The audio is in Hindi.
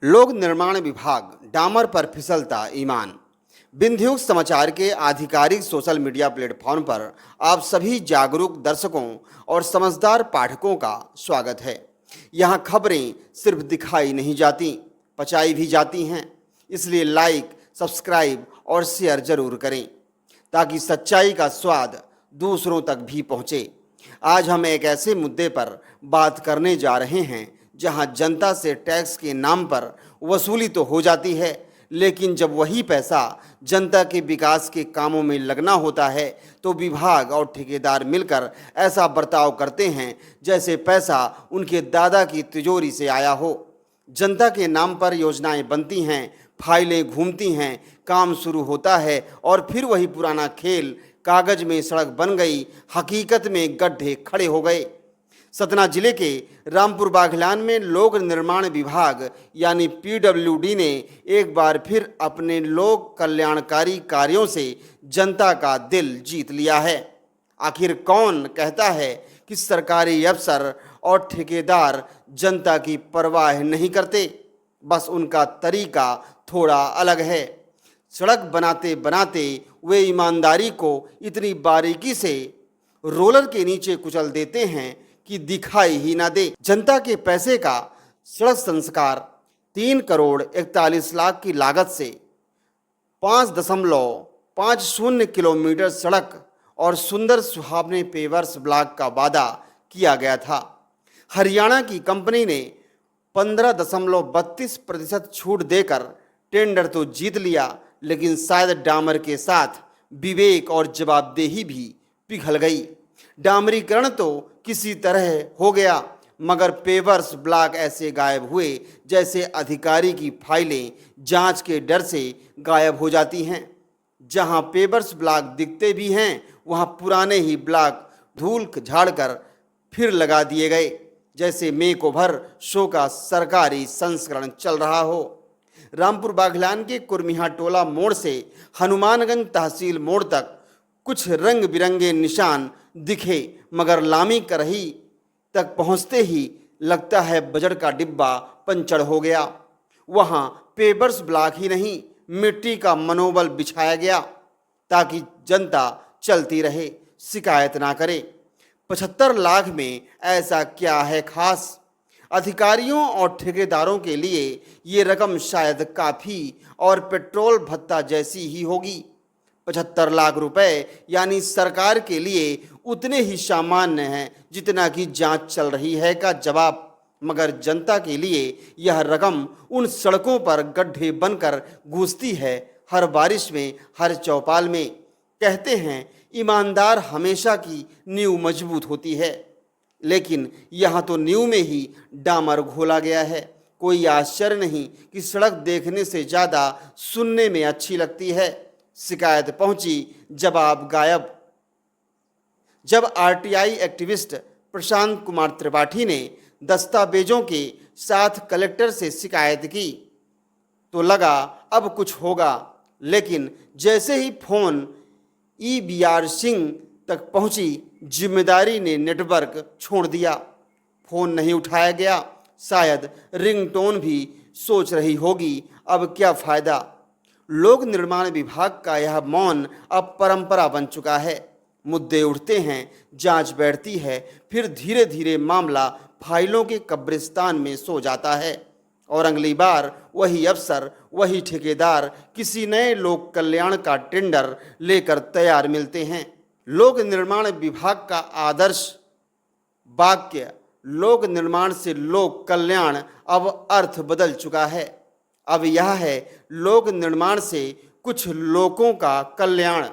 लोक निर्माण विभाग डामर पर फिसलता ईमान। बिंदुयुग समाचार के आधिकारिक सोशल मीडिया प्लेटफॉर्म पर आप सभी जागरूक दर्शकों और समझदार पाठकों का स्वागत है। यहाँ खबरें सिर्फ दिखाई नहीं जाती, पचाई भी जाती हैं। इसलिए लाइक, सब्सक्राइब और शेयर जरूर करें ताकि सच्चाई का स्वाद दूसरों तक भी पहुँचे। आज हम एक ऐसे मुद्दे पर बात करने जा रहे हैं जहां जनता से टैक्स के नाम पर वसूली तो हो जाती है, लेकिन जब वही पैसा जनता के विकास के कामों में लगना होता है तो विभाग और ठेकेदार मिलकर ऐसा बर्ताव करते हैं जैसे पैसा उनके दादा की तिजोरी से आया हो। जनता के नाम पर योजनाएं बनती हैं, फाइलें घूमती हैं, काम शुरू होता है और फिर वही पुराना खेल। कागज में सड़क बन गई, हकीकत में गड्ढे खड़े हो गए। सतना जिले के रामपुर बाघलान में लोक निर्माण विभाग यानी पीडब्ल्यूडी ने एक बार फिर अपने लोक कल्याणकारी कार्यों से जनता का दिल जीत लिया है। आखिर कौन कहता है कि सरकारी अफसर और ठेकेदार जनता की परवाह नहीं करते? बस उनका तरीका थोड़ा अलग है। सड़क बनाते बनाते वे ईमानदारी को इतनी बारीकी से रोलर के नीचे कुचल देते हैं कि दिखाई ही ना दे। जनता के पैसे का सड़क संस्कार 3 करोड़ 41 लाख की लागत से 5.50 किलोमीटर सड़क और सुंदर सुहावने पेवर्स ब्लॉक का वादा किया गया था। हरियाणा की कंपनी ने 15.32% छूट देकर टेंडर तो जीत लिया, लेकिन शायद डामर के साथ विवेक और जवाबदेही भी पिघल गई। डामरीकरण तो किसी तरह हो गया, मगर पेवर्स ब्लॉक ऐसे गायब हुए जैसे अधिकारी की फाइलें जांच के डर से गायब हो जाती हैं। जहां पेवर्स ब्लॉक दिखते भी हैं वहां पुराने ही ब्लॉक धूल झाड़कर फिर लगा दिए गए, जैसे मेक ओवर शो का सरकारी संस्करण चल रहा हो। रामपुर बाघलान के कुर्मिहा टोला मोड़ से हनुमानगंज तहसील मोड़ तक कुछ रंग बिरंगे निशान दिखे, मगर लामी करही तक पहुंचते ही लगता है बजट का डिब्बा पंचर हो गया। वहां पेवर्स ब्लॉक ही नहीं, मिट्टी का मनोबल बिछाया गया ताकि जनता चलती रहे, शिकायत ना करे। 75 लाख में ऐसा क्या है खास? अधिकारियों और ठेकेदारों के लिए ये रकम शायद काफ़ी और पेट्रोल भत्ता जैसी ही होगी। 75 लाख रुपए यानी सरकार के लिए उतने ही सामान्य हैं जितना कि जांच चल रही है का जवाब, मगर जनता के लिए यह रकम उन सड़कों पर गड्ढे बनकर घुसती है हर बारिश में, हर चौपाल में। कहते हैं ईमानदार हमेशा की नींव मजबूत होती है, लेकिन यहाँ तो नींव में ही डामर घोला गया है। कोई आश्चर्य नहीं कि सड़क देखने से ज़्यादा सुनने में अच्छी लगती है। शिकायत पहुंची, जवाब गायब। जब आरटीआई एक्टिविस्ट प्रशांत कुमार त्रिपाठी ने दस्तावेजों के साथ कलेक्टर से शिकायत की तो लगा अब कुछ होगा, लेकिन जैसे ही फोन ईबीआर सिंह तक पहुंची, जिम्मेदारी ने नेटवर्क छोड़ दिया। फोन नहीं उठाया गया। शायद रिंगटोन भी सोच रही होगी अब क्या फ़ायदा। लोक निर्माण विभाग का यह मौन अब परंपरा बन चुका है। मुद्दे उठते हैं, जांच बैठती है, फिर धीरे धीरे मामला फाइलों के कब्रिस्तान में सो जाता है और अगली बार वही अफसर, वही ठेकेदार किसी नए लोक कल्याण का टेंडर लेकर तैयार मिलते हैं। लोक निर्माण विभाग का आदर्श वाक्य लोक निर्माण से लोक कल्याण अब अर्थ बदल चुका है। अब यह है लोक निर्माण से कुछ लोगों का कल्याण।